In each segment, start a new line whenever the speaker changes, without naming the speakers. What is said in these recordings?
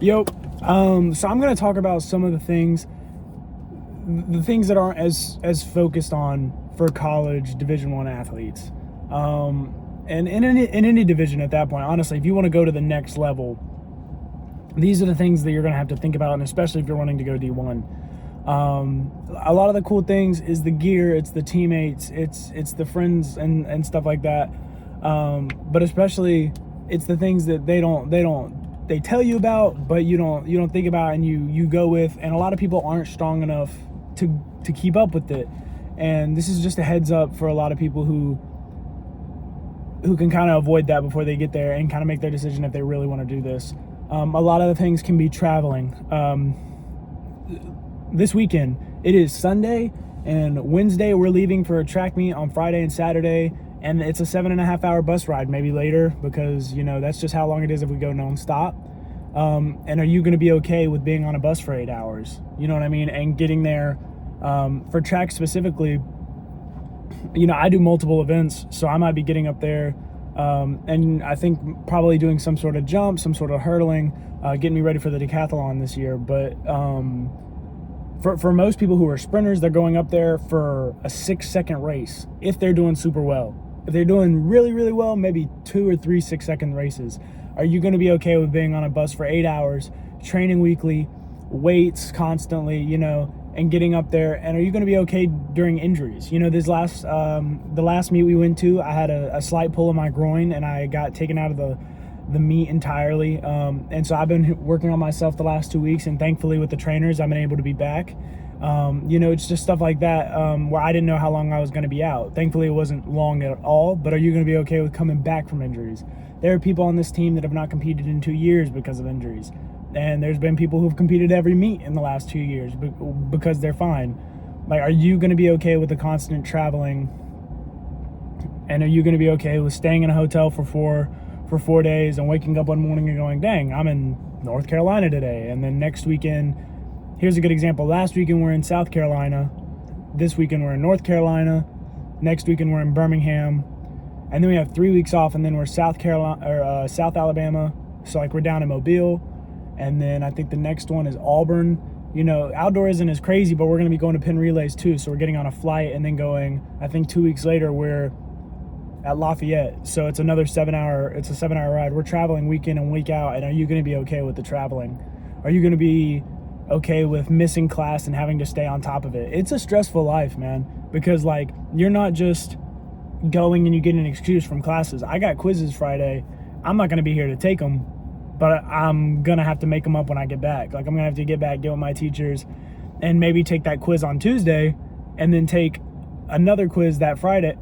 Yo, so I'm going to talk about some of the things that aren't as focused on for college Division I athletes, and in any division at that point. Honestly, if you want to go to the next level, these are the things that you're going to have to think about, and especially if you're wanting to go D1. A lot of the cool things is the gear, it's the teammates, it's the friends and stuff like that. But especially, it's the things that they tell you about, but you don't think about, and you go with. And a lot of people aren't strong enough to keep up with it. And this is just a heads up for a lot of people who can kind of avoid that before they get there and kind of make their decision if they really want to do this. A lot of the things can be traveling. This weekend, it is Sunday, and Wednesday we're leaving for a track meet on Friday and Saturday, and it's a 7.5-hour bus ride, maybe later, because that's just how long it is if we go nonstop. And are you going to be okay with being on a bus for 8 hours? You know what I mean? And getting there, for track specifically, I do multiple events, so I might be getting up there, and I think probably doing some sort of jump, some sort of hurdling, getting me ready for the decathlon this year. But for most people who are sprinters, they're going up there for a 6-second race if they're doing super well. If they're doing really, really well, maybe 2 or 3 6-second races. Are you going to be okay with being on a bus for 8 hours, training weekly, weights constantly, and getting up there? And are you going to be okay during injuries? The last meet we went to, I had a slight pull in my groin, and I got taken out of the meet entirely. And so I've been working on myself the last 2 weeks, and thankfully with the trainers, I've been able to be back. It's just stuff like that, where I didn't know how long I was going to be out. Thankfully, it wasn't long at all. But are you going to be okay with coming back from injuries? There are people on this team that have not competed in 2 years because of injuries. And there's been people who've competed every meet in the last 2 years because they're fine. Like, are you going to be okay with the constant traveling? And are you going to be okay with staying in a hotel for 4 days and waking up one morning and going, dang, I'm in North Carolina today? And then next weekend, here's a good example. Last weekend we're in South Carolina. This weekend we're in North Carolina. Next weekend we're in Birmingham. And then we have 3 weeks off, and then we're South South Alabama. So like we're down in Mobile. And then I think the next one is Auburn. Outdoor isn't as crazy, but we're going to be going to Penn Relays too. So we're getting on a flight and then going, I think 2 weeks later, we're at Lafayette. So it's another 7-hour ride. We're traveling week in and week out. And are you going to be okay with the traveling? Are you going to be okay with missing class and having to stay on top of it? It's a stressful life, man, because like you're not just going and you get an excuse from classes. I got quizzes Friday. I'm not going to be here to take them, but I'm going to have to make them up when I get back. Like, I'm going to have to get back, get with my teachers, and maybe take that quiz on Tuesday and then take another quiz that Friday.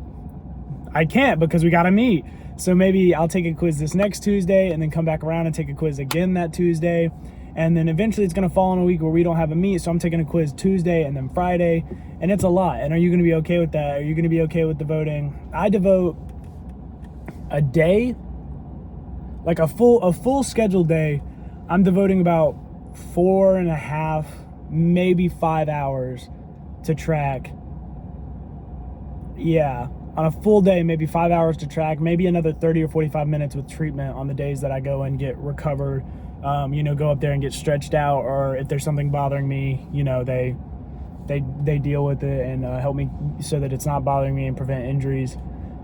I can't because we got to meet. So maybe I'll take a quiz this next Tuesday and then come back around and take a quiz again that Tuesday. And then eventually it's going to fall in a week where we don't have a meet. So I'm taking a quiz Tuesday and then Friday. And it's a lot. And are you going to be okay with that? Are you going to be okay with devoting? I devote a day, like a full scheduled day. I'm devoting about 4.5, maybe 5 hours to track. Yeah. On a full day, maybe 5 hours to track, maybe another 30 or 45 minutes with treatment on the days that I go and get recovered, go up there and get stretched out, or if there's something bothering me, they deal with it and help me so that it's not bothering me and prevent injuries.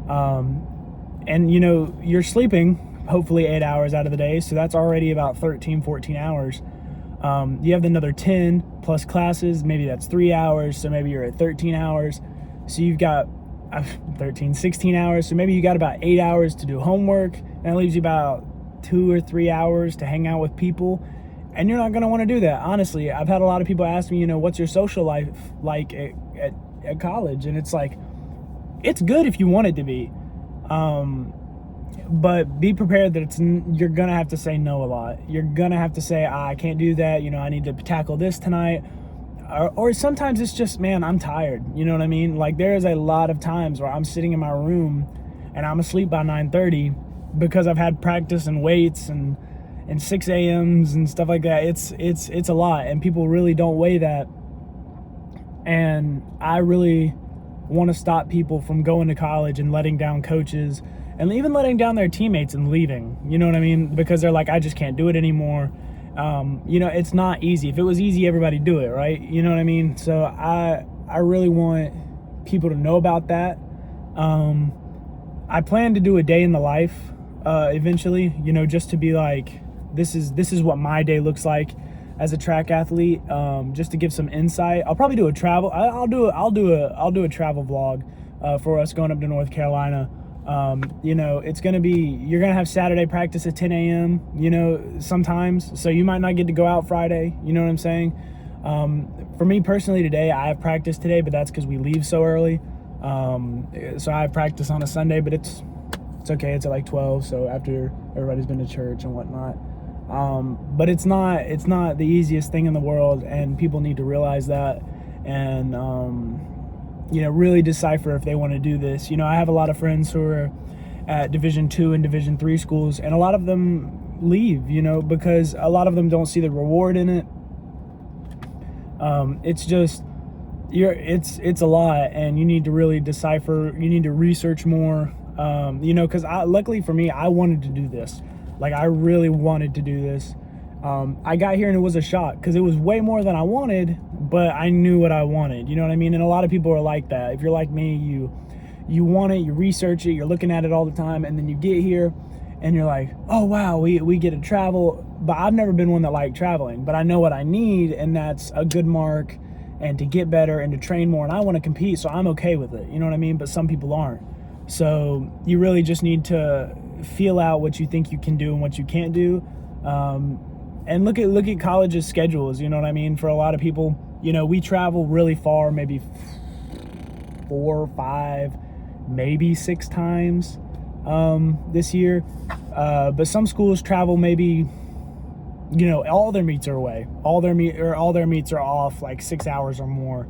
And you're sleeping hopefully 8 hours out of the day, so that's already about 13, 14 hours. You have another 10 plus classes, maybe that's 3 hours, so maybe you're at 13 hours. So you've got 16 hours, so maybe you got about 8 hours to do homework, and that leaves you about 2 or 3 hours to hang out with people. And you're not going to want to do that. Honestly, I've had a lot of people ask me, what's your social life like at college? And it's like, it's good if you want it to be, but be prepared that you're going to have to say no a lot. You're going to have to say, I can't do that, I need to tackle this tonight. Or sometimes it's just, man, I'm tired. You know what I mean? Like, there is a lot of times where I'm sitting in my room and I'm asleep by 9:30 because I've had practice and weights and 6 a.m.s and stuff like that. It's a lot, and people really don't weigh that. And I really want to stop people from going to college and letting down coaches and even letting down their teammates and leaving. You know what I mean? Because they're like, I just can't do it anymore. You know, it's not easy. If it was easy, everybody'd do it, right? You know what I mean? So I really want people to know about that. I plan to do a day in the life eventually, you know, just to be like, this is what my day looks like as a track athlete, just to give some insight. I'll probably do a travel. I'll do a travel vlog for us going up to North Carolina. You know, it's gonna be, you're gonna have Saturday practice at 10 a.m. You know, sometimes, so you might not get to go out Friday. You know what I'm saying? For me personally, today I have practice today, but that's because we leave so early. So I have practice on a Sunday, but it's okay. It's at like 12, so after everybody's been to church and whatnot. But it's not the easiest thing in the world, and people need to realize that, and you know, really decipher if they want to do this. You know, I have a lot of friends who are at Division II and Division III schools, and a lot of them leave, you know, because a lot of them don't see the reward in it. It's just, it's a lot, and you need to really decipher. You need to research more. You know, because luckily for me, I wanted to do this. Like, I really wanted to do this. I got here and it was a shock because it was way more than I wanted, but I knew what I wanted. You know what I mean? And a lot of people are like that. If you're like me, you want it, you research it, you're looking at it all the time, and then you get here and you're like, oh wow, we get to travel. But I've never been one that liked traveling, but I know what I need, and that's a good mark and to get better and to train more, and I want to compete, so I'm okay with it. You know what I mean? But some people aren't. So you really just need to feel out what you think you can do and what you can't do. And look at colleges' schedules, you know what I mean? For a lot of people, you know, we travel really far, maybe 4, 5, maybe 6 times this year. But some schools travel maybe, you know, all their meets are away. All their meets are off like 6 hours or more.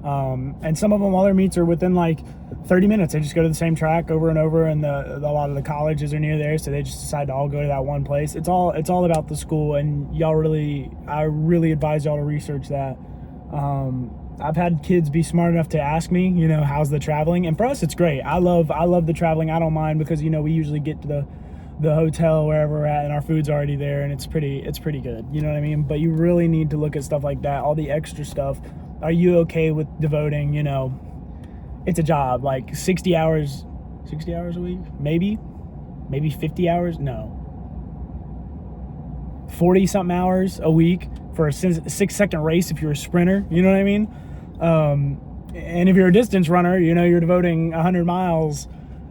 And some of them, all their meets are within like 30 minutes. They just go to the same track over and over, and a lot of the colleges are near there, so they just decide to all go to that one place. It's all about the school, and I really advise y'all to research that. I've had kids be smart enough to ask me, you know, how's the traveling? And for us, it's great. I love the traveling. I don't mind, because, you know, we usually get to the hotel wherever we're at, and our food's already there, and it's pretty good. You know what I mean? But you really need to look at stuff like that, all the extra stuff. Are you okay with devoting, you know, it's a job, like 60 hours a week, maybe 50 hours, no, 40 something hours a week for a 6-second race if you're a sprinter, you know what I mean? And if you're a distance runner, you know, you're devoting 100 miles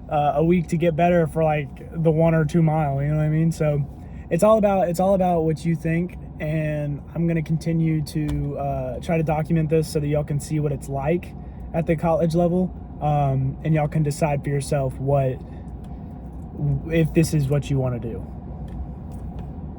a week to get better for like the 1 or 2 mile, you know what I mean? So it's all about what you think. And I'm going to continue to try to document this so that y'all can see what it's like at the college level, and y'all can decide for yourself if this is what you want to do.